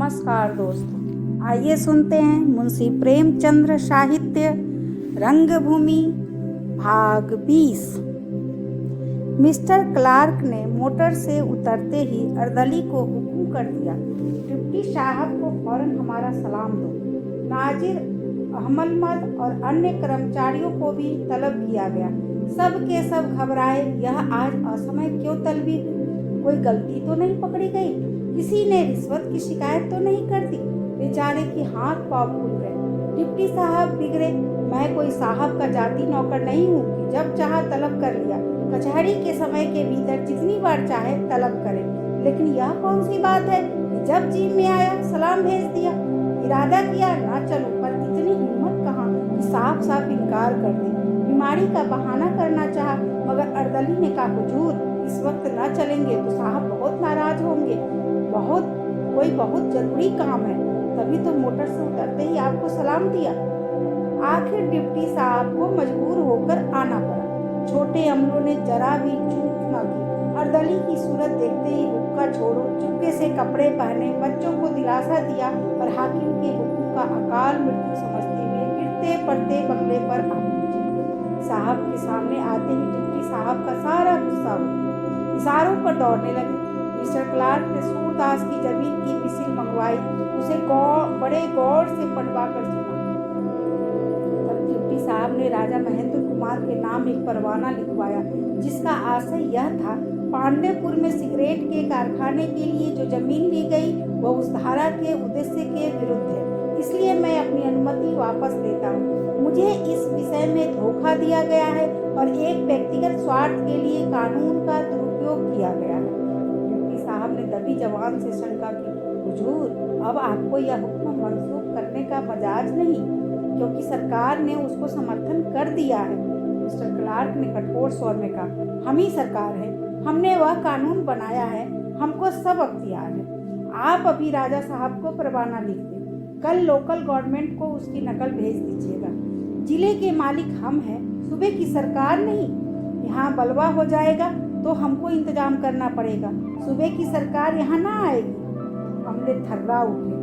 नमस्कार दोस्तों, आइए सुनते हैं मुंशी प्रेमचंद्र साहित्य रंगभूमि भाग 20। मिस्टर क्लार्क ने मोटर से उतरते ही अर्दली को हुक्म कर दिया, डिप्टी साहब को फौरन हमारा सलाम दो। नाजिर अहमद और अन्य कर्मचारियों को भी तलब किया गया। सब के सब घबराए, यह आज असमय क्यों तलबी हुई? कोई गलती तो नहीं पकड़ी गई? किसी ने रिश्वत की शिकायत तो नहीं कर दी? बेचारे के हाथ पांव फूल गए। डिप्टी साहब बिगड़े, मैं कोई साहब का जाति नौकर नहीं हूँ कि जब चाहा तलब कर लिया। कचहरी के समय के भीतर जितनी बार चाहे तलब करे, लेकिन यह कौन सी बात है कि जब जी में आया सलाम भेज दिया। इरादा किया ना चलूं, पर इतनी हिम्मत कहाँ कि साफ साफ इनकार कर दी। बीमारी का बहाना करना चाहा, मगर अर्दली ने कहा, हुजूर इस वक्त न चलेंगे तो साहब बहुत नाराज होंगे, बहुत जरूरी काम है। तभी तो मोटर से उतरते ही आपको सलाम दिया। आखिर डिप्टी साहब को मजबूर होकर आना पड़ा। छोटे अमलों ने जरा भी चूक न की। अर्दली की सूरत देखते ही हुक्का छोड़ो, चुपके से कपड़े पहने, बच्चों को दिलासा दिया और हाकिम के हुक्म का अकाल मृत्यु समझते हुए गिरते पड़ते बंगले पर आ पहुंचे। साहब के सामने आते ही डिप्टी साहब का सारा गुस्सा इशारों पर दौड़ने लगे। मिस्टर क्लार्क ने सूरदास की जमीन की मिसिल मंगवाई, उसे बड़े गौर से पढ़वा कर सुना। तब डिप्टी साहब ने राजा महेंद्र कुमार के नाम एक परवाना लिखवाया, जिसका आशय यह था, पांडेपुर में सिगरेट के कारखाने के लिए जो जमीन ली गई वह उस धारा के उद्देश्य के विरुद्ध है, इसलिए मैं अपनी अनुमति वापस लेता हूँ। मुझे इस विषय में धोखा दिया गया है और एक व्यक्तिगत स्वार्थ के लिए कानून का दुरुपयोग किया गया है। साहब ने दबी जवान से शंका की, हुजूर अब आपको यह हुक्म मंसूख करने का मजाज नहीं, क्योंकि सरकार ने उसको समर्थन कर दिया है। मिस्टर क्लार्क ने कठोर स्वर में कहा, हम ही सरकार है, हमने वह कानून बनाया है, हमको सब अख्तियार है। आप अभी राजा साहब को परवाना लिख दें, कल लोकल गवर्नमेंट को उसकी नकल भेज दीजिएगा। जिले के मालिक हम हैं, सूबे की सरकार नहीं। यहाँ बलवा हो जाएगा तो हमको इंतजाम करना पड़ेगा, सूबे की सरकार यहाँ ना आएगी। हमने थर्रा उठे,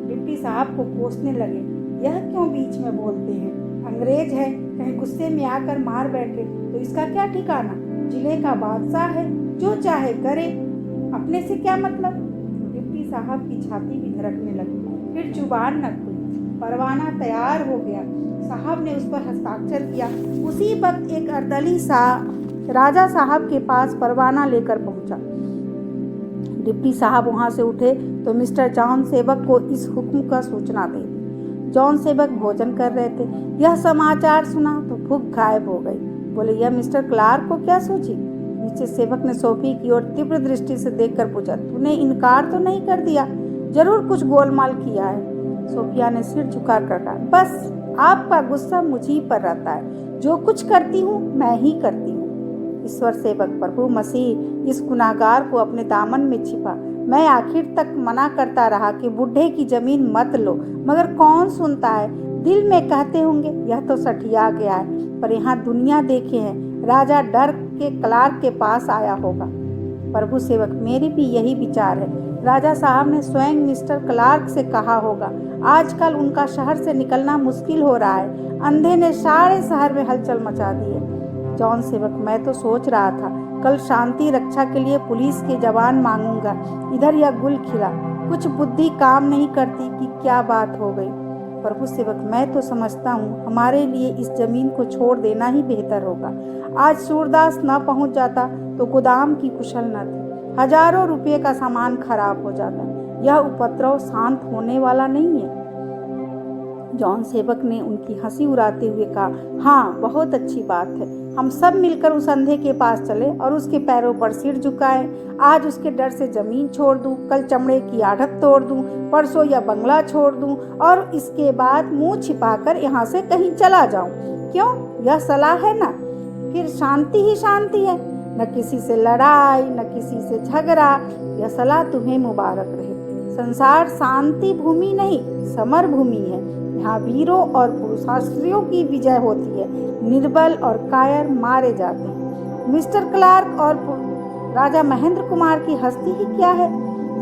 डिप्टी साहब को कोसने लगे, यह क्यों बीच में बोलते हैं? अंग्रेज है, कहीं गुस्से में आकर मार बैठे तो इसका क्या ठिकाना? जिले का बादशाह है, जो चाहे करे, अपने से क्या मतलब? डिप्टी साहब की छाती भी धड़कने लगी, फिर जुबान न खुली। परवाना तैयार हो गया, साहब ने उस पर हस्ताक्षर किया। उसी वक्त एक अर्दली राजा साहब के पास परवाना लेकर पहुंचा। डिप्टी साहब वहां से उठे तो मिस्टर जॉन सेवक को इस हुक्म का सूचना दे दी। जॉन सेवक भोजन कर रहे थे, यह समाचार सुना तो भूख गायब हो गई। बोले, यह मिस्टर क्लार्क को क्या सूची? नीचे सेवक ने सोफी की ओर तीव्र दृष्टि से देखकर पूछा, तूने इनकार तो नहीं कर दिया? जरूर कुछ गोलमाल किया है। सोफिया ने सिर झुका कर कहा, बस आपका गुस्सा मुझी पर रहता है, जो कुछ करती हूँ मैं ही करती हूँ। ईश्वर सेवक प्रभु मसीह, इस गुनाहगार को अपने दामन में छिपा। मैं आखिर तक मना करता रहा कि बुढ़े की जमीन मत लो, मगर कौन सुनता है? दिल में कहते होंगे यह तो सठिया गया है, पर यहाँ दुनिया देखे हैं, राजा डर के क्लार्क के पास आया होगा। प्रभु सेवक, मेरी भी यही विचार है। राजा साहब ने स्वयं मिस्टर क्लार्क से कहा होगा। आजकल उनका शहर से निकलना मुश्किल हो रहा है, अंधे ने सारे शहर में हलचल मचा दी है। जॉन सेवक, मैं तो सोच रहा था कल शांति रक्षा के लिए पुलिस के जवान मांगूंगा। इधर यह गुल खिला, कुछ बुद्धि काम नहीं करती कि क्या बात हो गई। प्रभु सेवक, मैं तो समझता हूँ हमारे लिए इस जमीन को छोड़ देना ही बेहतर होगा। आज सूरदास न पहुँच जाता तो गोदाम की कुशल न थी, हजारों रुपये का सामान खराब हो जाता। यह उपद्रव शांत होने वाला नहीं है। जॉन सेवक ने उनकी हंसी उड़ाते हुए कहा, हाँ बहुत अच्छी बात है, हम सब मिलकर उस अंधे के पास चले और उसके पैरों पर सिर झुकाएं। आज उसके डर से जमीन छोड़ दूं, कल चमड़े की आढ़त तोड़ दूं, परसों यह बंगला छोड़ दूं और इसके बाद मुंह छिपाकर यहाँ से कहीं चला जाऊं। क्यों? यह सलाह है ना? फिर शांति ही शांति है, न किसी से लड़ाई न किसी से झगड़ा। यह सलाह तुम्हें मुबारक रहे। संसार शांति भूमि नहीं, समर भूमि है। यहाँ वीरों और पुरुषास्त्रियों की विजय होती है, निर्बल और कायर मारे जाते हैं। मिस्टर क्लार्क और राजा महेंद्र कुमार की हस्ती ही क्या है?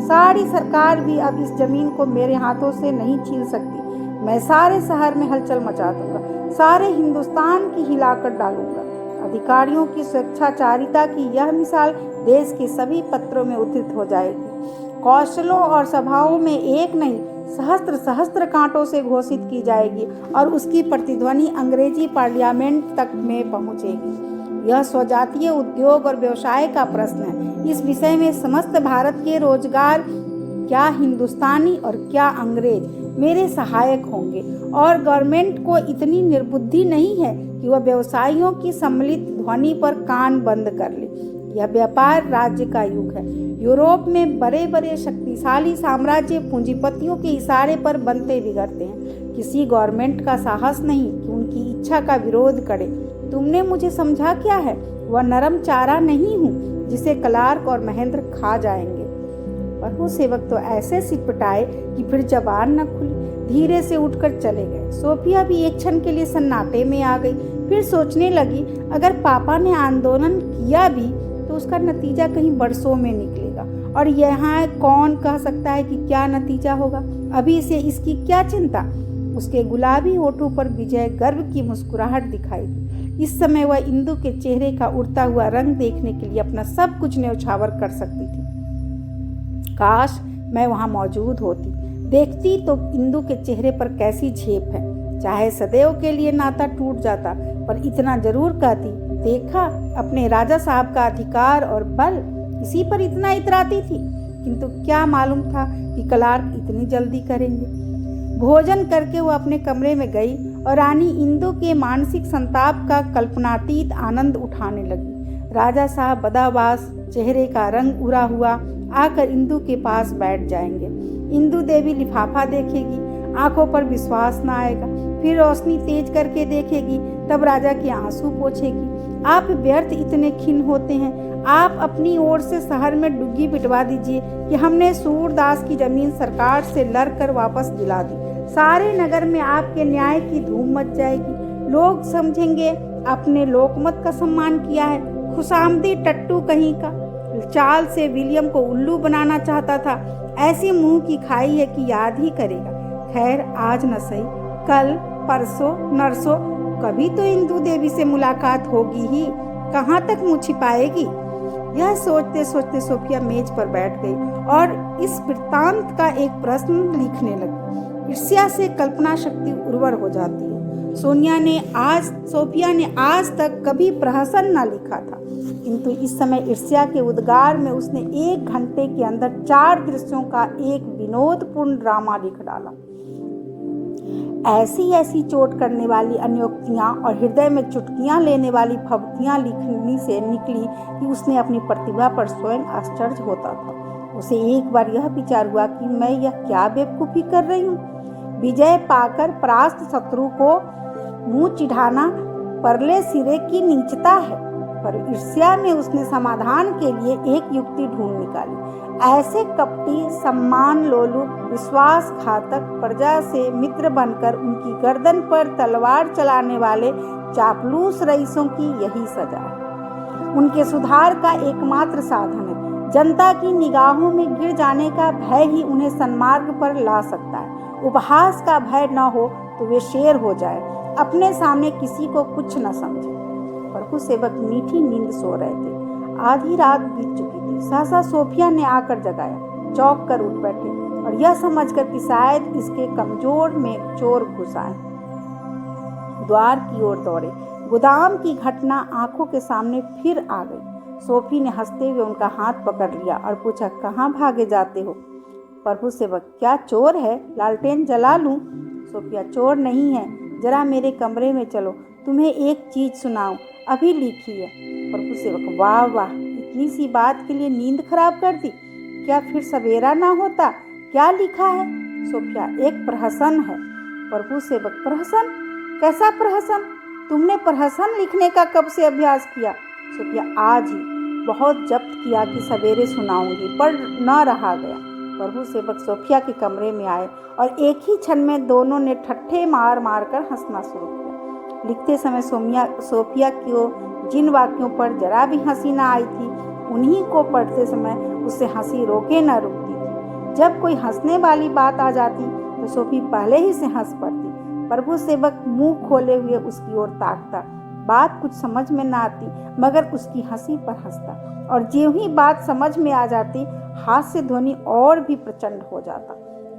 सारी सरकार भी अब इस जमीन को मेरे हाथों से नहीं छीन सकती। मैं सारे शहर में हलचल मचा दूंगा, सारे हिंदुस्तान की हिलाकर डालूंगा। अधिकारियों की स्वेच्छाचारिता की यह मिसाल देश के सभी पत्रों में उद्धृत हो जाएगी। कौशलों और सभाओं में एक नहीं सहस्त्र सहस्त्र कांटों से घोषित की जाएगी और उसकी प्रतिध्वनि अंग्रेजी पार्लियामेंट तक में पहुंचेगी। यह स्वजातीय उद्योग और व्यवसाय का प्रश्न है। इस विषय में समस्त भारत के रोजगार, क्या हिंदुस्तानी और क्या अंग्रेज, मेरे सहायक होंगे। और गवर्नमेंट को इतनी निर्बुद्धि नहीं है कि वह व्यवसायियों की सम्मिलित ध्वनि पर कान बंद कर ले। यह व्यापार राज्य का युग है। यूरोप में बड़े बड़े शक्तिशाली साम्राज्य पूंजीपतियों के इशारे पर बनते बिगड़ते हैं। किसी गवर्नमेंट का साहस नहीं कि उनकी इच्छा का विरोध करे। तुमने मुझे समझा क्या है? वह नरम चारा नहीं हूँ जिसे क्लार्क और महेंद्र खा जाएंगे। प्रभु सेवक तो ऐसे सिटपटाए कि फिर जबान न खुली। धीरे से उठकर चले गए। सोफिया भी एक क्षण के लिए सन्नाटे में आ गई। फिर सोचने लगी, अगर पापा ने आंदोलन किया भी तो उसका नतीजा कहीं बरसों में निकलेगा, और यहाँ कौन कह सकता है कि क्या नतीजा होगा। अभी से इसकी क्या चिंता। उसके गुलाबी होठों पर विजय गर्व की मुस्कुराहट दिखाई दी। इस समय वह इंदु के चेहरे का उड़ता हुआ रंग देखने के लिए अपना सब कुछ न्यौछावर कर सकती थी। काश मैं वहां मौजूद होती, देखती तो इंदु के चेहरे पर कैसी झेप है। चाहे सदैव के लिए नाता टूट जाता, पर इतना जरूर कहती, देखा अपने राजा साहब का अधिकार और बल, इसी पर इतना इतराती थी। किंतु क्या मालूम था कि क्लार्क इतनी जल्दी करेंगे। भोजन करके वो अपने कमरे में गई और रानी इंदु के मानसिक संताप का कल्पनातीत आनंद उठाने लगी। राजा साहब बदाबास, चेहरे का रंग उड़ा हुआ, आकर इंदु के पास बैठ जाएंगे। इंदु देवी लिफाफा देखेगी, आंखों पर विश्वास न आएगा। फिर रोशनी तेज करके देखेगी, तब राजा के आंसू पोंछेगी। आप व्यर्थ इतने खिन्न होते हैं। आप अपनी ओर से शहर में डुग्गी पिटवा दीजिए कि हमने सूरदास की जमीन सरकार से लड़कर वापस दिला दी। सारे नगर में आपके न्याय की धूम मच जाएगी। लोग समझेंगे आपने लोकमत का सम्मान किया है। खुशामदी टट्टू कहीं का, चाल से विलियम को उल्लू बनाना चाहता था। ऐसी मुंह की खाई है कि याद ही करेगा। खैर, आज न सही, कल परसों नरसों कभी तो इंदु देवी से मुलाकात होगी ही। कहाँ तक मुँह छिपाएगी। यह सोचते सोचते सोफिया मेज पर बैठ गई और इस वृत्तांत का एक प्रश्न लिखने लगी। ईर्ष्या से कल्पना शक्ति उर्वर हो जाती है। सोफिया ने आज तक कभी प्रहसन न लिखा था, किंतु इस समय ईर्ष्या के उद्गार में उसने 1 घंटे के अंदर 4 दृश्यों का एक विनोदपूर्ण ड्रामा लिख डाला। ऐसी ऐसी चोट करने वाली अन्योक्तियाँ और हृदय में चुटकियाँ लेने वाली फब्तियाँ लिखनी से निकली कि उसने अपनी प्रतिभा पर स्वयं आश्चर्य होता था। उसे एक बार यह विचार हुआ कि मैं यह क्या बेवकूफ़ी कर रही हूँ। विजय पाकर परास्त शत्रु को मुँह चिढ़ाना परले सिरे की नीचता है। पर ईर्ष्या में उसने समाधान के लिए एक युक्ति ढूंढ निकाली। ऐसे कपटी, सम्मान लोलुप, विश्वासघातक प्रजा से मित्र बनकर उनकी गर्दन पर तलवार चलाने वाले चापलूस रईसों की यही सजा है। उनके सुधार का एकमात्र साधन है। जनता की निगाहों में गिर जाने का भय ही उन्हें सन्मार्ग पर ला सकता है। उपहास का भय न हो तो वे शेर हो जाए, अपने सामने किसी को कुछ न समझे। प्रभु सेवक मीठी नींद सो रहे थे। आधी रात बीत चुकी थी। सहसा सोफिया ने आकर जगाया। चौंक कर उठ बैठे और यह समझकर कि शायद इसके कमजोर में चोर घुस आए, द्वार की ओर दौड़े। गोदाम की घटना आंखों के सामने फिर आ गई। सोफी ने हंसते हुए उनका हाथ पकड़ लिया और पूछा, कहाँ भागे जाते हो? प्रभु सेवक, क्या चोर है? लालटेन जला लूं? सोफिया, चोर नहीं है, जरा मेरे कमरे में चलो, तुम्हें एक चीज सुनाऊं, अभी लिखी है। प्रभु सेवक, वाह वाह, इतनी सी बात के लिए नींद खराब कर दी। क्या फिर सवेरा ना होता? क्या लिखा है? सोफिया, एक प्रहसन है। प्रभु सेवक, प्रहसन? कैसा प्रहसन? तुमने प्रहसन लिखने का कब से अभ्यास किया? सोफिया, आज ही। बहुत जब्त किया कि सवेरे सुनाऊंगी, पर न रहा गया। प्रभु सेवक सोफिया के कमरे में आए और एक ही क्षण में दोनों ने ठट्ठे मार मार कर हंसना शुरू किया। लिखते समय सोफिया को जिन वाक्यों पर जरा भी हंसी न आई थी, उन्हीं को पढ़ते समय उससे हंसी रोके न रुकती थी। जब कोई हंसने वाली बात आ जाती तो सोफी पहले ही से हंस पड़ती। प्रभु सेवक मुंह खोले हुए उसकी ओर ताकता। बात कुछ समझ में ना आती मगर उसकी हंसी पर हंसता, और ज्यों ही बात समझ में आ जाती हास्य ध्वनि और भी प्रचंड हो जाता।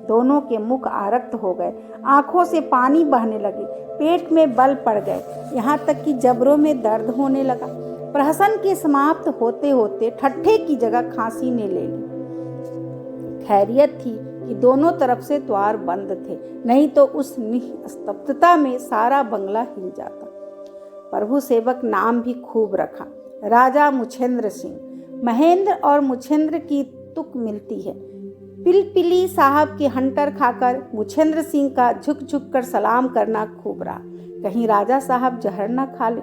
दोनों के मुख आरक्त हो गए, आंखों से पानी बहने लगे, पेट में बल पड़ गए, यहाँ तक कि जबड़ों में दर्द होने लगा। प्रहसन के समाप्त होते होते ठट्ठे की जगह खांसी ने ले ली। खैरियत थी कि दोनों तरफ से द्वार बंद थे, नहीं तो उस निस्तब्धता में सारा बंगला हिल जाता। प्रभु सेवक नाम भी खूब रखा, राजा मुछेंद्र सिंह। महेंद्र और मुछेंद्र की तुक मिलती है। पिलपिली साहब के हंटर खाकर मुछेंद्र सिंह का झुक झुक कर सलाम करना खूब रहा, कहीं राजा साहब जहर न खा ले।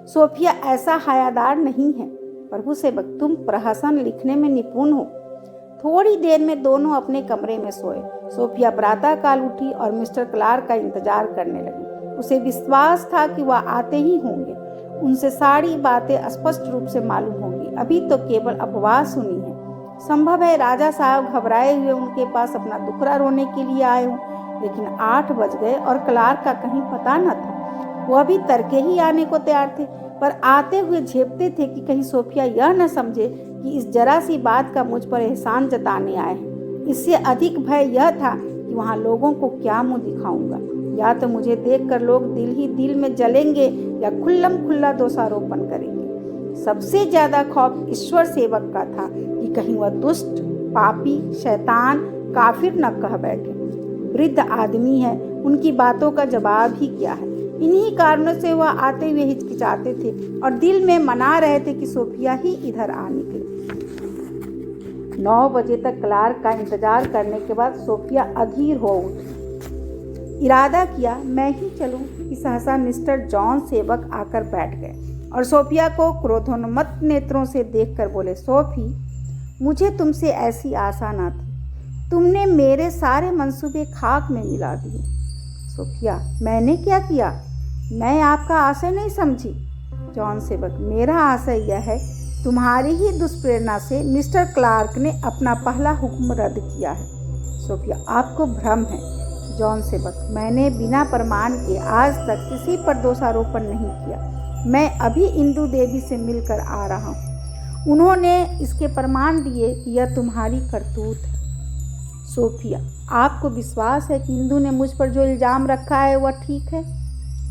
सोफिया ऐसा हयादार नहीं है। प्रभु सेवक, तुम प्रहसन लिखने में निपुण हो। थोड़ी देर में दोनों अपने कमरे में सोए। सोफिया प्रातःकाल उठी और मिस्टर क्लार्क का इंतजार करने लगी। उसे विश्वास था कि वह आते ही होंगे। उनसे सारी बातें स्पष्ट रूप से मालूम होंगी। अभी तो केवल अफवाह सुनी है। संभव है राजा साहब घबराए हुए उनके पास अपना दुखड़ा रोने के लिए आए हों, लेकिन 8 बज गए और क्लार्क का कहीं पता न था। वह भी तड़के ही आने को तैयार थे, पर आते हुए झेपते थे कि कहीं सोफिया यह न समझे कि इस जरा सी बात का मुझ पर एहसान जताने आए हैं। इससे अधिक भय यह था कि वहाँ लोगों को क्या मुंह दिखाऊंगा। या तो मुझे देखकर लोग दिल ही दिल में जलेंगे या खुल्लम खुल्ला दोषारोपण करेंगे। सबसे ज्यादा खौफ ईश्वर सेवक का था कि कहीं वह दुष्ट, पापी, शैतान, काफिर न कह बैठे। वृद्ध आदमी है, उनकी बातों का जवाब ही क्या है। इन्हीं कारणों से वह आते हुए हिचकिचाते थे और दिल में मना रहे थे कि सोफिया ही इधर आ निकले। 9 बजे तक क्लार्क का इंतजार करने के बाद सोफिया अधीर हो उठी। इरादा किया मैं ही चलूं कि सहसा मिस्टर जॉन सेवक आकर बैठ गए और सोफिया को क्रोधोन्मत्त नेत्रों से देखकर बोले, सोफी, मुझे तुमसे ऐसी आशा न थी। तुमने मेरे सारे मंसूबे खाक में मिला दिए। सोफिया, मैंने क्या किया? मैं आपका आशय नहीं समझी। जॉन सेवक, मेरा आशय यह है, तुम्हारी ही दुष्प्रेरणा से मिस्टर क्लार्क ने अपना पहला हुक्म रद्द किया है। सोफिया, आपको भ्रम है। जॉन सेवक, मैंने बिना प्रमाण के आज तक किसी पर दोषारोपण नहीं किया। मैं अभी इंदु देवी से मिलकर आ रहा हूँ। उन्होंने इसके प्रमाण दिए कि यह तुम्हारी करतूत है। सोफिया, आपको विश्वास है कि इंदु ने मुझ पर जो इल्ज़ाम रखा है वह ठीक है?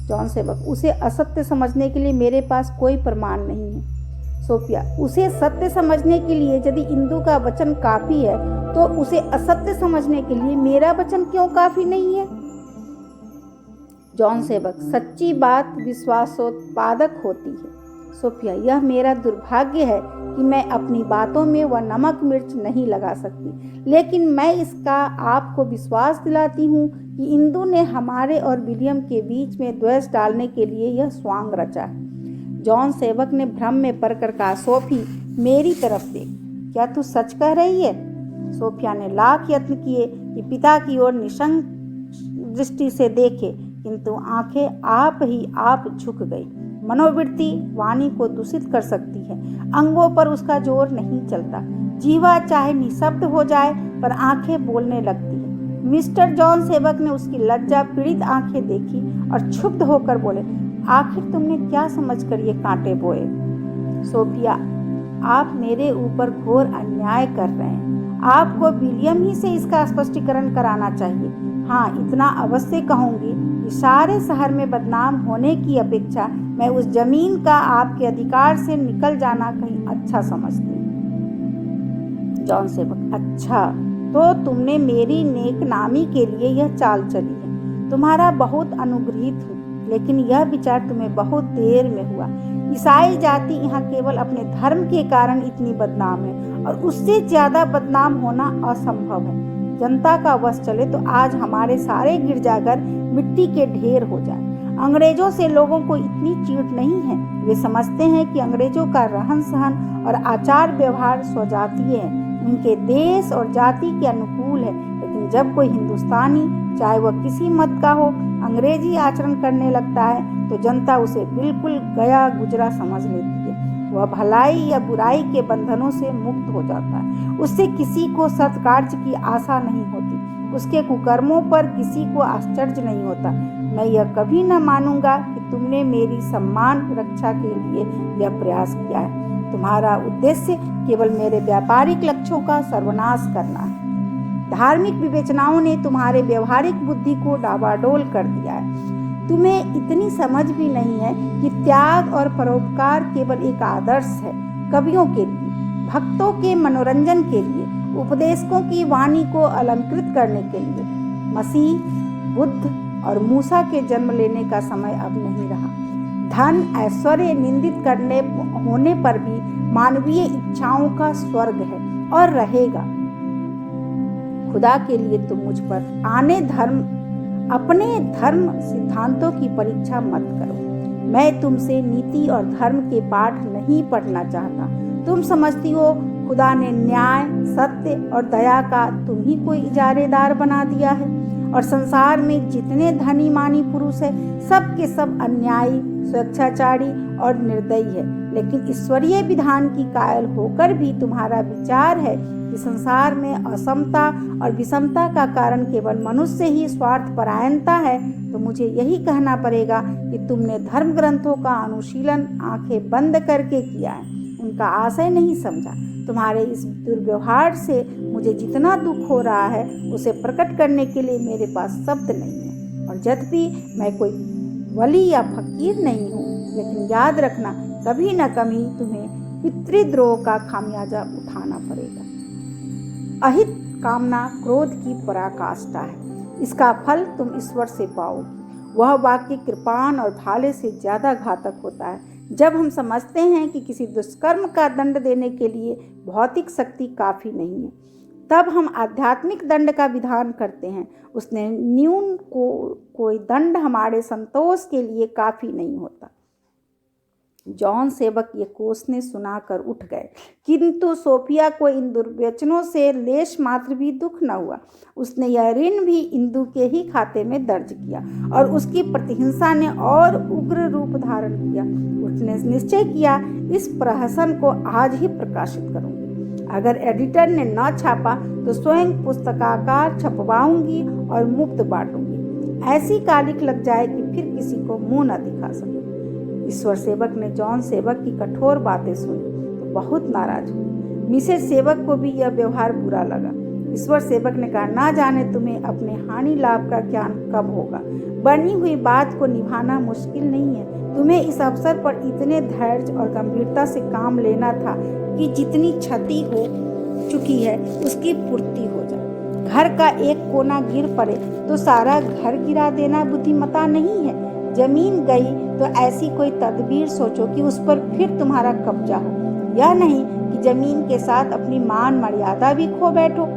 जॉन सेवक, उसे असत्य समझने के लिए मेरे पास कोई प्रमाण नहीं है। सोफिया, उसे सत्य समझने के लिए यदि इंदु का वचन काफी है तो उसे असत्य समझने के लिए मेरा वचन क्यों काफी नहीं है? जॉन सेवक, सच्ची बात विश्वासोत्पादक होती है। सोफिया, यह मेरा दुर्भाग्य है कि मैं अपनी बातों में वह नमक मिर्च नहीं लगा सकती, लेकिन मैं इसका आपको विश्वास दिलाती हूँ कि इंदु ने हमारे और विलियम के बीच में द्वेष डालने के लिए यह स्वांग रचा है। जॉन सेवक ने भ्रम में पड़कर कहा, सोफी, मेरी तरफ देख, क्या तू सच कह रही है? सोफिया ने लाख यत्न किए कि पिता की ओर निशंक दृष्टि से देखे, किंतु आंखें आप ही आप झुक गई। मनोवृत्ति वाणी को दूषित कर सकती है, अंगों पर उसका जोर नहीं चलता। जीवा चाहे निशब्द हो जाए पर आंखें बोलने लगती है। मिस्टर जॉन सेवक ने उसकी लज्जा पीड़ित आंखें देखी और क्षुब्ध होकर बोले, आखिर तुमने क्या समझकर ये कांटे बोए? सोफिया, आप मेरे ऊपर घोर अन्याय कर रहे हैं। आपको विलियम ही से इसका स्पष्टीकरण कराना चाहिए। हाँ, इतना अवश्य कहूँगी कि सारे शहर में बदनाम होने की अपेक्षा मैं उस जमीन का आपके अधिकार से निकल जाना कहीं अच्छा समझती हूँ। जॉन सेवक, अच्छा, तो तुमने मेरी नेकनामी के लिए यह चाल चली है। तुम्हारा बहुत अनुग्रहित हूँ, लेकिन यह विचार तुम्हें बहुत देर में हुआ। ईसाई जाति यहाँ केवल अपने धर्म के कारण इतनी बदनाम है और उससे ज्यादा बदनाम होना असंभव है। जनता का वश चले तो आज हमारे सारे गिरजाघर मिट्टी के ढेर हो जाए। अंग्रेजों से लोगों को इतनी चीड़ नहीं है। वे समझते हैं कि अंग्रेजों का रहन सहन और आचार व्यवहार स्वजातीय है, उनके देश और जाति के अनुकूल है। लेकिन जब कोई हिंदुस्तानी, चाहे वह किसी मत का हो, अंग्रेजी आचरण करने लगता है तो जनता उसे बिल्कुल गया गुजरा समझ लेती है। वह भलाई या बुराई के बंधनों से मुक्त हो जाता है। उससे किसी को सत्कार्य की आशा नहीं होती, उसके कुकर्मों पर किसी को आश्चर्य नहीं होता। मैं यह कभी न मानूंगा कि तुमने मेरी सम्मान रक्षा के लिए यह प्रयास किया है। तुम्हारा उद्देश्य केवल मेरे व्यापारिक लक्ष्यों का सर्वनाश करना है। धार्मिक विवेचनाओं ने तुम्हारे व्यवहारिक बुद्धि को डावाडोल कर दिया है। तुम्हें इतनी समझ भी नहीं है कि त्याग और परोपकार केवल एक आदर्श है, कवियों के लिए, भक्तों के मनोरंजन के लिए, उपदेशकों की वाणी को अलंकृत करने के लिए। मसीह, बुद्ध और मूसा के जन्म लेने का समय अब नहीं रहा। धन ऐश्वर्य निंदित करने होने पर भी मानवीय इच्छाओं का स्वर्ग है और रहेगा। खुदा के लिए तुम मुझ पर अपने धर्म सिद्धांतों की परीक्षा मत करो। मैं तुमसे नीति और धर्म के पाठ नहीं पढ़ना चाहता। तुम समझती हो खुदा ने न्याय, सत्य और दया का तुम ही को इजारेदार बना दिया है, और संसार में जितने धनी मानी पुरुष है सब के सब अन्यायी, स्वेच्छाचारी और निर्दयी है। लेकिन ईश्वरीय विधान की कायल होकर भी तुम्हारा विचार है कि संसार में असमता और विषमता का कारण केवल मनुष्य ही स्वार्थपरायणता है, तो मुझे यही कहना पड़ेगा कि तुमने धर्म ग्रंथों का अनुशीलन आंखें बंद करके किया है, उनका आशय नहीं समझा। तुम्हारे इस दुर्व्यवहार से मुझे जितना दुख हो रहा है उसे प्रकट करने के लिए मेरे पास शब्द नहीं है। और यद्यपि मैं कोई वली या फकीर नहीं हूँ, लेकिन याद रखना कभी न कभी तुम्हें पितृद्रोह का खामियाजा उठाना पड़ेगा। अहित कामना क्रोध की पराकाष्ठा है, इसका फल तुम ईश्वर से पाओगे। वह वाक्य कृपाण और भाले से ज़्यादा घातक होता है। जब हम समझते हैं कि किसी दुष्कर्म का दंड देने के लिए भौतिक शक्ति काफ़ी नहीं है, तब हम आध्यात्मिक दंड का विधान करते हैं। उसने न्यून कोई दंड हमारे संतोष के लिए काफ़ी नहीं होता। जॉन सेवक ये कोसने सुनाकर उठ गए, किंतु सोफिया को इन दुर्वचनों से लेश मात्र भी दुख न हुआ। उसने यह ऋण भी इंदु के ही खाते में दर्ज किया और उसकी प्रतिहिंसा ने और उग्र रूप धारण किया। उसने निश्चय किया, इस प्रहसन को आज ही प्रकाशित करूंगी। अगर एडिटर ने न छापा तो स्वयं पुस्तकाकार छपवाऊंगी और मुफ्त बांटूंगी। ऐसी कालिख लग जाए कि फिर किसी को मुंह न दिखा सके। ईश्वर सेवक ने जॉन सेवक की कठोर बातें सुनी तो बहुत नाराज हुई। मिसेज सेवक को भी यह व्यवहार बुरा लगा। ईश्वर सेवक ने कहा, ना जाने तुम्हें अपने हानि लाभ का ज्ञान कब होगा। बनी हुई बात को निभाना मुश्किल नहीं है। तुम्हें इस अवसर पर इतने धैर्य और गंभीरता से काम लेना था कि जितनी क्षति हो चुकी है उसकी पूर्ति हो जाए। घर का एक कोना गिर पड़े तो सारा घर गिरा देना बुद्धिमता नहीं है। जमीन गई तो ऐसी कोई तदबीर सोचो कि उस पर फिर तुम्हारा कब्जा हो। यह नहीं कि जमीन के साथ अपनी मान मर्यादा भी खो बैठो।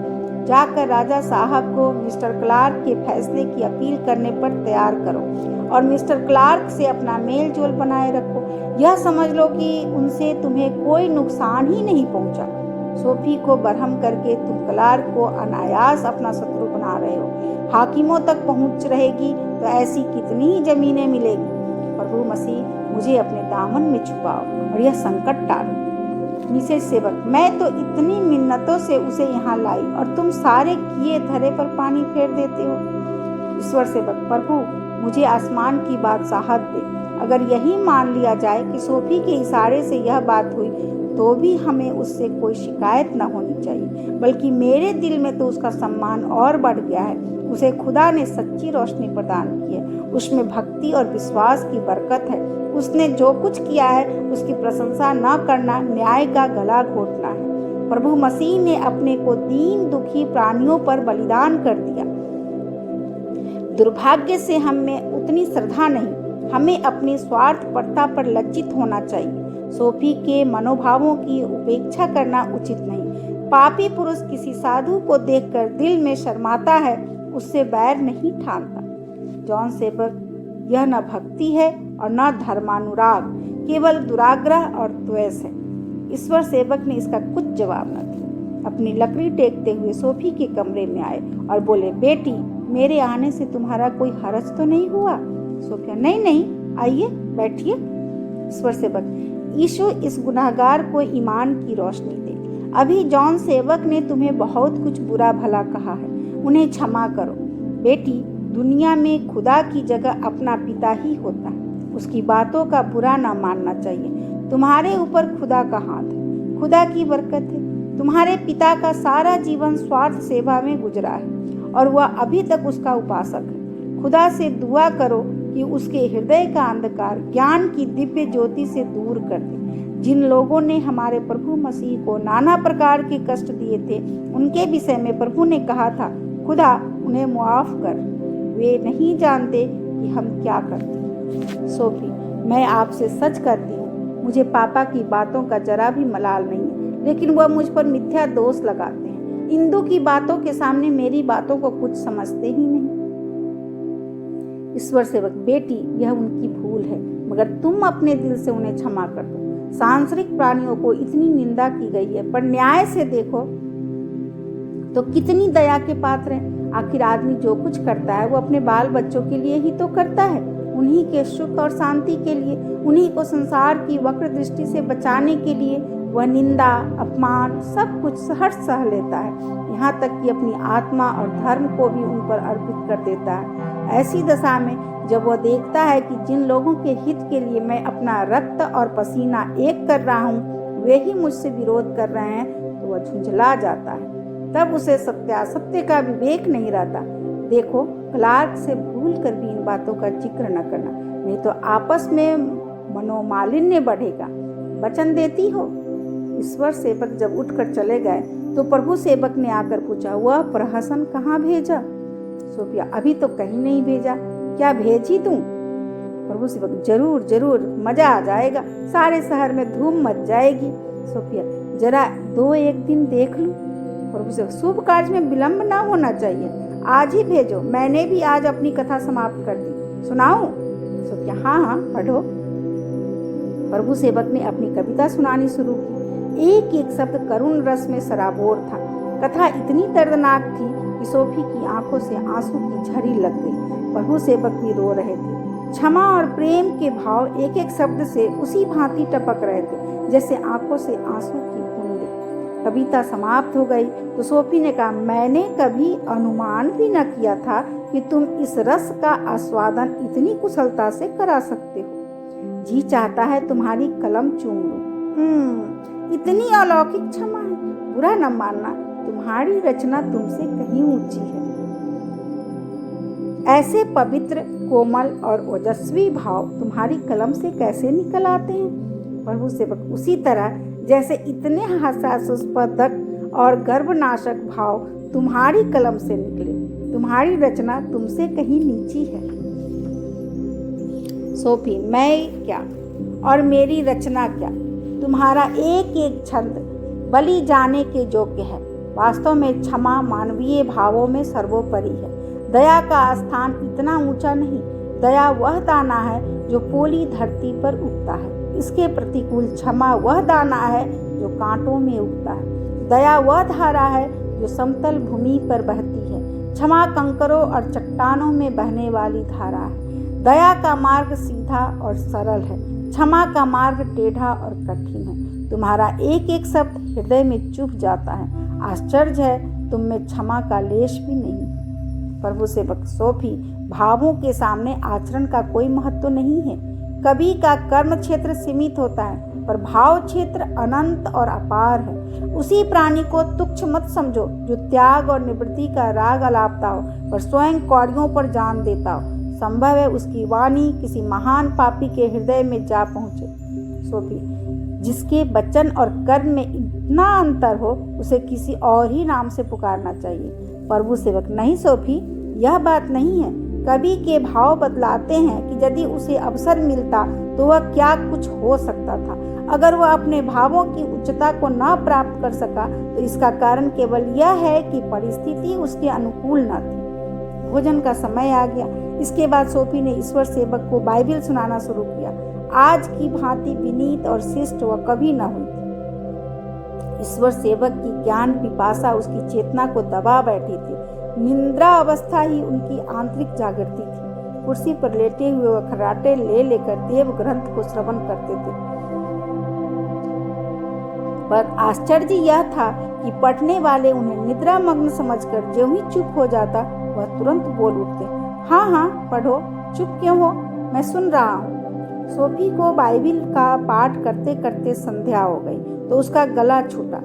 जाकर राजा साहब को मिस्टर क्लार्क के फैसले की अपील करने पर तैयार करो और मिस्टर क्लार्क से अपना मेल जोल बनाए रखो। यह समझ लो कि उनसे तुम्हें कोई नुकसान ही नहीं पहुंचा। सोफी को बरहम करके तुम क्लार्क को अनायास अपना शत्रु बना रहे हो। हाकिमों तक पहुंच रहेगी तो ऐसी कितनी ही जमीनें मिलेगी। प्रभु मसीह, मुझे अपने दामन में छुपाओ और यह संकट टालो। मिसेज सेवक, मैं तो इतनी मिन्नतों से उसे यहाँ लाई और तुम सारे किए धरे पर पानी फेर देते हो। ईश्वर सेवक, प्रभु मुझे आसमान की बादशाहत दे। अगर यही मान लिया जाए कि सोफी के इशारे से यह बात हुई तो भी हमें उससे कोई शिकायत न होनी चाहिए, बल्कि मेरे दिल में तो उसका सम्मान और बढ़ गया है। उसे खुदा ने सच्ची रोशनी प्रदान की है, उसमें भक्ति और विश्वास की बरकत है। उसने जो कुछ किया है उसकी प्रशंसा न करना न्याय का गला घोटना है। प्रभु मसीह ने अपने को दीन दुखी प्राणियों पर बलिदान कर दिया। दुर्भाग्य से हम में उतनी श्रद्धा नहीं। हमें अपनी स्वार्थपरता पर लज्जित होना चाहिए। सोफी के मनोभावों की उपेक्षा करना उचित नहीं। पापी पुरुष किसी साधु को देखकर दिल में शर्माता है, उससे बैर नहीं ठानता। जॉन सेवक, यह न भक्ति है और न धर्मानुराग, केवल दुराग्रह और द्वेष है। ईश्वर सेवक ने इसका कुछ जवाब न दिया। अपनी लकड़ी टेकते हुए सोफी के कमरे में आए और बोले, बेटी, मेरे आने से तुम्हारा कोई हरज तो नहीं हुआ? सोफिया, नहीं नहीं, आइए बैठिए। ईश्वर सेवक, यीशु इस गुनहगार को ईमान की रोशनी दे। अभी जॉन सेवक ने तुम्हें बहुत कुछ बुरा भला कहा है, उन्हें क्षमा करो। बेटी, दुनिया में खुदा की जगह अपना पिता ही होता है, उसकी बातों का बुरा ना मानना चाहिए। तुम्हारे ऊपर खुदा का हाथ है, खुदा की बरकत है। तुम्हारे पिता का सारा जीवन स्वार्थ सेवा में गुजरा है और वह अभी तक उसका उपासक है। खुदा से दुआ करो कि उसके हृदय का अंधकार ज्ञान की दिव्य ज्योति से दूर कर दे। जिन लोगों ने हमारे प्रभु मसीह को नाना प्रकार के कष्ट दिए थे, उनके विषय में प्रभु ने कहा था, खुदा उन्हें मुआफ कर, वे नहीं जानते कि हम क्या करते। सोफी, मैं आपसे सच कहती हूँ, मुझे पापा की बातों का जरा भी मलाल नहीं है, लेकिन वह मुझ पर मिथ्या दोष लगाते हैं। इंदु की बातों के सामने मेरी बातों को कुछ समझते ही नहीं। ईश्वर सेवक, बेटी, यह उनकी भूल है, मगर तुम अपने दिल से उन्हें क्षमा कर दो। सांसारिक प्राणियों को इतनी निंदा की गई है, पर न्याय से देखो तो कितनी दया के पात्र हैं। आखिर आदमी जो कुछ करता है वो अपने बाल बच्चों के लिए ही तो करता है, उन्हीं के सुख और शांति के लिए, उन्हीं को संसार की वक्र दृष्टि से बचाने के लिए वह निंदा, अपमान सब कुछ सहर्ष सह लेता है, यहाँ तक कि अपनी आत्मा और धर्म को भी उन पर अर्पित कर देता है। ऐसी दशा में जब वह देखता है कि जिन लोगों के हित के लिए मैं अपना रक्त और पसीना एक कर रहा हूँ, वे ही मुझसे विरोध कर रहे हैं, तो वह झुंझला जाता है। तब उसे सत्यासत्य का विवेक नहीं रहता। देखो, क्लार्क से भूल कर भी इन बातों का जिक्र न करना, नहीं तो आपस में मनोमालिन्य बढ़ेगा। वचन देती हो। ईश्वर सेवक जब उठकर चले गए तो प्रभु सेवक ने आकर पूछा, वह प्रहसन कहाँ भेजा? सोफिया, अभी तो कहीं नहीं भेजा। क्या भेजी तू? प्रभु सेवक, जरूर जरूर, मजा आ जाएगा, सारे शहर में धूम मच जाएगी। सोफिया, जरा 2-1 दिन देख लूं। प्रभु सेवक, शुभ कार्य में विलंब ना होना चाहिए, आज ही भेजो। मैंने भी आज अपनी कथा समाप्त कर दी, सुनाऊं? सोफिया, हाँ, पढ़ो। प्रभु सेवक ने अपनी कविता सुनानी शुरू की। एक एक शब्द करुण रस में सराबोर था। कथा इतनी दर्दनाक थी कि सोफी की आंखों से आंसू की झड़ी लग गई। प्रभु सेवक भी रो रहे थे। क्षमा और प्रेम के भाव एक एक शब्द से उसी भांति टपक रहे थे जैसे आंखों से आंसू की बूंदें। कविता समाप्त हो गई तो सोफी ने कहा, मैंने कभी अनुमान भी न किया था कि तुम इस रस का आस्वादन इतनी कुशलता से करा सकते हो। जी चाहता है तुम्हारी कलम चूम लूं। इतनी अलौकिक क्षमा है, बुरा न मानना, तुम्हारी रचना तुमसे कहीं ऊंची है। ऐसे पवित्र, कोमल और ओजस्वी भाव तुम्हारी कलम से कैसे निकल आते हैं? प्रभु सेवक, उसी तरह जैसे इतने हास्यास्पद और गर्भनाशक भाव तुम्हारी कलम से निकले। तुम्हारी रचना तुमसे कहीं नीची है। सोफी, मैं क्या और मेरी रचना क्या? तुम्हारा एक एक छंद बलि जाने के योग्य है। वास्तव में क्षमा मानवीय भावों में सर्वोपरि है। दया का स्थान इतना ऊंचा नहीं। दया वह दाना है जो पोली धरती पर उगता है। इसके प्रतिकूल क्षमा वह दाना है जो कांटों में उगता है। दया वह धारा है जो समतल भूमि पर बहती है। क्षमा कंकरों और चट्टानों में बहने वाली धारा है। दया का मार्ग सीधा और सरल है, क्षमा का मार्ग टेढ़ा और कठिन है। तुम्हारा एक एक शब्द हृदय में चुभ जाता है। आश्चर्य है, तुम में क्षमा का लेश भी नहीं। प्रभु सेवक, सोफी, भावों के सामने आचरण का कोई महत्व नहीं है। कवि का कर्म क्षेत्र सीमित होता है, पर भाव क्षेत्र अनंत और अपार है। उसी प्राणी को तुच्छ मत समझो जो त्याग और निवृत्ति का राग अलापता हो, पर स्वयं कौड़ियों पर जान देता हो। संभव है उसकी वाणी किसी महान पापी के हृदय में जा पहुंचे। सोफी, जिसके वचन और कर्म में इतना अंतर हो, उसे किसी और ही नाम से पुकारना चाहिए। प्रभु सेवक, नहीं सोफी, यह बात नहीं है। कवि के भाव बतलाते हैं कि यदि उसे अवसर मिलता तो वह क्या कुछ हो सकता था। अगर वह अपने भावों की उच्चता को न प्राप्त कर सका तो इसका कारण केवल यह है कि परिस्थिति उसके अनुकूल न थी। भोजन का समय आ गया। इसके बाद सोफी ने ईश्वर सेवक को बाइबिल सुनाना शुरू किया। आज की भांति विनीत और शिष्ट वह कभी न हुई थी। ईश्वर सेवक की ज्ञान पिपासा उसकी चेतना को दबा बैठी थी। निद्रा अवस्था ही उनकी आंतरिक जागृति थी। कुर्सी पर लेटे हुए वह खर्राटे ले लेकर देव ग्रंथ को श्रवण करते थे। पर आश्चर्य यह था कि पढ़ने वाले उन्हें निद्रा मग्न समझकर ज्यों ही चुप हो जाता वह तुरंत बोल उठते, हाँ हाँ पढ़ो, चुप क्यों हो, मैं सुन रहा हूँ। सोफी को बाइबिल का पाठ करते करते संध्या हो गई तो उसका गला छूटा।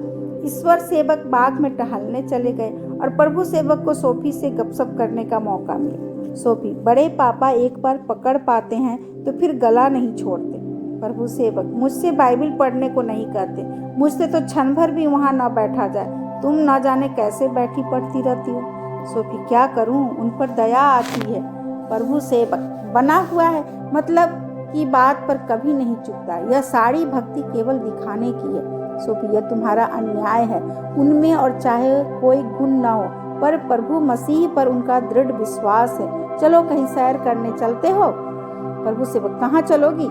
ईश्वर सेवक बाग में टहलने चले गए और प्रभु सेवक को सोफी से गपशप करने का मौका मिला। सोफी, बड़े पापा एक बार पकड़ पाते हैं तो फिर गला नहीं छोड़ते। प्रभु सेवक, मुझसे बाइबिल पढ़ने को नहीं कहते, मुझसे तो क्षण भर भी वहाँ न बैठा जाए, तुम न जाने कैसे बैठी पढ़ती रहती हो। सोफी, क्या करूँ, उन पर दया आती है। प्रभु सेवक, बना हुआ है, मतलब की बात पर कभी नहीं चुकता, यह सारी भक्ति केवल दिखाने की है। सोफी, यह तुम्हारा अन्याय है, उनमें और चाहे कोई गुण न हो पर प्रभु मसीह पर उनका दृढ़ विश्वास है। चलो कहीं सैर करने चलते हो। प्रभु सेवक, कहाँ चलोगी?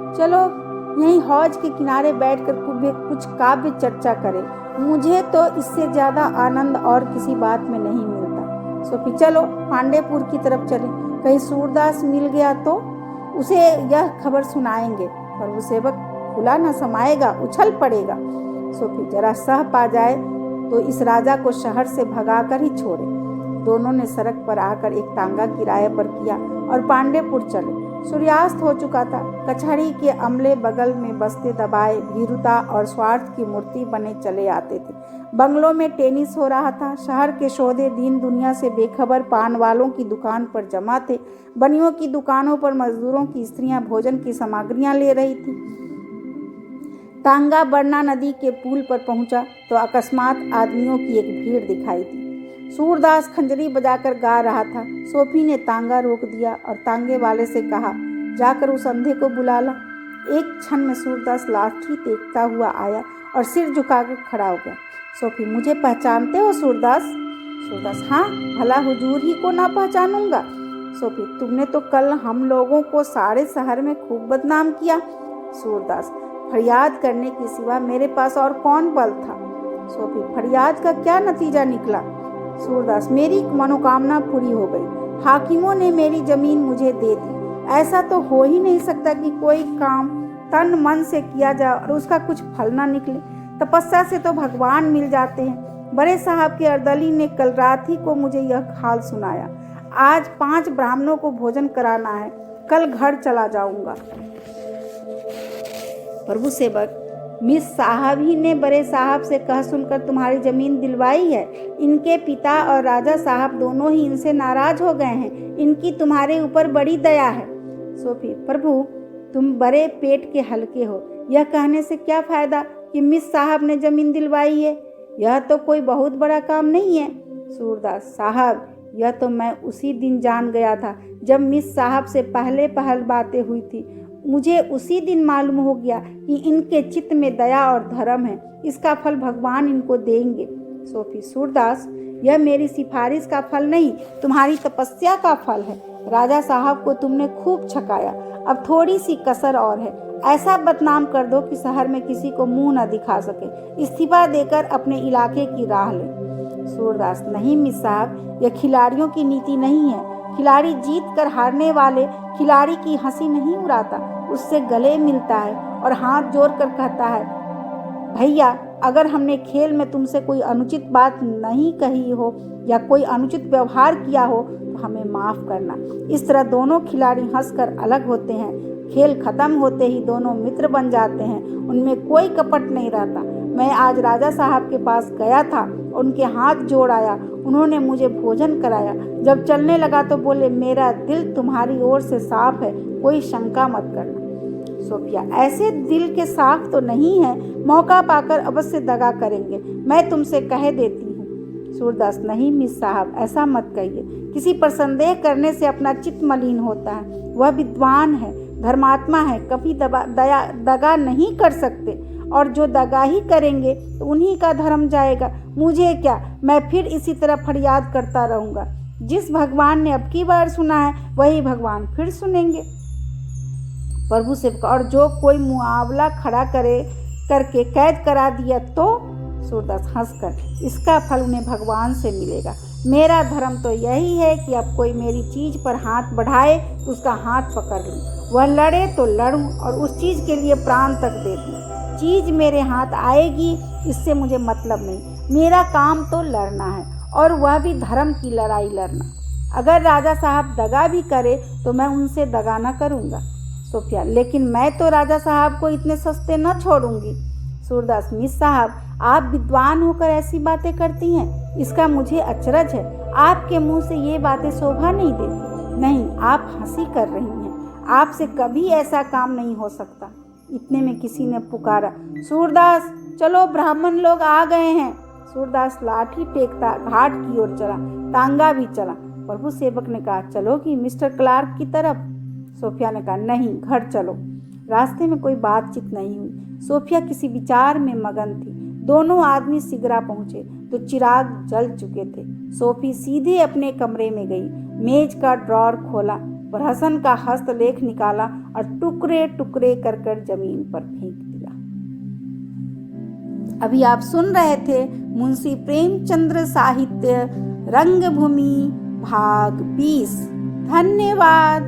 चलो यहीं हौज के किनारे बैठकर कुछ काव्य चर्चा करें, मुझे तो इससे ज्यादा आनंद और किसी बात में नहीं मिलता। सोफी, चलो पांडेपुर की तरफ चलें, कहीं सूरदास मिल गया तो उसे यह खबर सुनाएंगे। प्रभु सेवक, खुला न समाएगा, उछल पड़ेगा। सोफी, जरा सह पा जाए तो इस राजा को शहर से भगाकर ही छोड़े। दोनों ने सड़क पर आकर एक तांगा किराए पर किया और पांडेपुर चले। सूर्यास्त हो चुका था। कचहरी के अमले बगल में बस्ते दबाए भीरुता और स्वार्थ की मूर्ति बने चले आते थे। बंगलों में टेनिस हो रहा था। शहर के सौदे दीन दुनिया से बेखबर पान वालों की दुकान पर जमा थे। बनियों की दुकानों पर मजदूरों की स्त्रियां भोजन की सामग्रियां ले रही थी। तांगा बरना नदी के पुल पर पहुंचा तो अकस्मात आदमियों की एक भीड़ दिखाई दी। सूरदास खंजरी बजाकर गा रहा था। सोफी ने तांगा रोक दिया और तांगे वाले से कहा, जाकर उस अंधे को बुला ला। एक क्षण में सूरदास लाठी टेकता हुआ आया और सिर झुकाकर खड़ा हो गया। सोफी, मुझे पहचानते हो सूरदास? सूरदास, हाँ, भला हुजूर ही को ना पहचानूंगा। सोफी, तुमने तो कल हम लोगों को सारे शहर में खूब बदनाम किया। सूरदास, फरियाद करने के सिवा मेरे पास और कौन बल था। सोफी, फरियाद का क्या नतीजा निकला? सूरदास, मेरी मनोकामना पूरी हो गई, हाकिमों ने मेरी जमीन मुझे दे दी। ऐसा तो हो ही नहीं सकता कि कोई काम तन मन से किया जाए और उसका कुछ फल ना निकले। तपस्या से तो भगवान मिल जाते हैं। बड़े साहब के अर्दली ने कल रात ही को मुझे यह हाल सुनाया। आज 5 ब्राह्मणों को भोजन कराना है, कल घर चला जाऊंगा। प्रभु सेवक, मिस साहब ही ने बड़े साहब से कह सुनकर तुम्हारी जमीन दिलवाई है। इनके पिता और राजा साहब दोनों ही इनसे नाराज हो गए हैं। इनकी तुम्हारे ऊपर बड़ी दया है। सोफी, प्रभु तुम बड़े पेट के हल्के हो, यह कहने से क्या फायदा कि मिस साहब ने जमीन दिलवाई है। यह तो कोई बहुत बड़ा काम नहीं है। सूरदास, साहब यह तो मैं उसी दिन जान गया था जब मिस साहब से पहले बातें हुई थी। मुझे उसी दिन मालूम हो गया कि इनके चित्त में दया और धर्म है, इसका फल भगवान इनको देंगे। सोफी, सूरदास यह मेरी सिफारिश का फल नहीं, तुम्हारी तपस्या का फल है। राजा साहब को तुमने खूब छकाया, अब थोड़ी सी कसर और है। ऐसा बदनाम कर दो कि शहर में किसी को मुंह न दिखा सके। इस्तीफा देकर अपने इलाके की राह ले। सूरदास, नहीं मिस साहब, यह खिलाड़ियों की नीति नहीं है। खिलाड़ी जीत कर हारने वाले खिलाड़ी की हंसी नहीं उड़ाता, उससे गले मिलता है और हाथ जोड़कर कहता है, भैया अगर हमने खेल में तुमसे कोई अनुचित बात नहीं कही हो या कोई अनुचित व्यवहार किया हो तो हमें माफ़ करना। इस तरह दोनों खिलाड़ी हंसकर अलग होते हैं। खेल खत्म होते ही दोनों मित्र बन जाते हैं, उनमें कोई कपट नहीं रहता। मैं आज राजा साहब के पास गया था, उनके हाथ जोड़ आया, उन्होंने मुझे भोजन कराया। जब चलने लगा तो बोले, मेरा दिल तुम्हारी ओर से साफ है, कोई शंका मत करना। सोफिया, ऐसे दिल के साफ तो नहीं है, मौका पाकर अवश्य दगा करेंगे, मैं तुमसे कह देती हूँ। सूरदास, नहीं मिस साहब, ऐसा मत कहिए। किसी पर संदेह करने से अपना चित्त मलिन होता है। वह विद्वान है, धर्मात्मा है, कभी दगा नहीं कर सकते, और जो दगा ही करेंगे तो उन्हीं का धर्म जाएगा। मुझे क्या, मैं फिर इसी तरह फरियाद करता रहूँगा। जिस भगवान ने अब की बार सुना है वही भगवान फिर सुनेंगे। प्रभु से, और जो कोई मुआवला खड़ा करके कैद करा दिया तो? सूरदास हंसकर, इसका फल उन्हें भगवान से मिलेगा। मेरा धर्म तो यही है कि अब कोई मेरी चीज़ पर हाथ बढ़ाए तो उसका हाथ पकड़ लूँ, वह लड़े तो लड़ूँ और उस चीज़ के लिए प्राण तक दे दूँ। चीज़ मेरे हाथ आएगी इससे मुझे मतलब नहीं। मेरा काम तो लड़ना है, और वह भी धर्म की लड़ाई लड़ना। अगर राजा साहब दगा भी करे तो मैं उनसे दगा न करूँगा। सोफिया, लेकिन मैं तो राजा साहब को इतने सस्ते न छोड़ूंगी। सूरदास, मिस साहब, आप विद्वान होकर ऐसी बातें करती हैं, इसका मुझे अचरज है। आपके मुंह से ये बातें शोभा नहीं देती। नहीं, आप हंसी कर रही हैं। आपसे कभी ऐसा काम नहीं हो सकता। इतने में किसी ने पुकारा, सूरदास चलो, ब्राह्मण लोग आ गए हैं। सूरदास लाठी टेकता घाट की ओर चला। तांगा भी चला। प्रभु सेवक ने कहा, चलोगी मिस्टर क्लार्क की तरफ? सोफिया ने कहा, नहीं, घर चलो। रास्ते में कोई बातचीत नहीं हुई। सोफिया किसी विचार में मगन थी। दोनों आदमी सिगरा पहुंचे तो चिराग जल चुके थे। सोफी सीधे अपने कमरे में गई, मेज का ड्रॉर खोला, प्रहसन का हस्तलेख निकाला और टुकड़े टुकड़े कर जमीन पर फेंक दिया। अभी आप सुन रहे थे मुंशी प्रेमचंद्र साहित्य रंगभूमि भाग 20। धन्यवाद।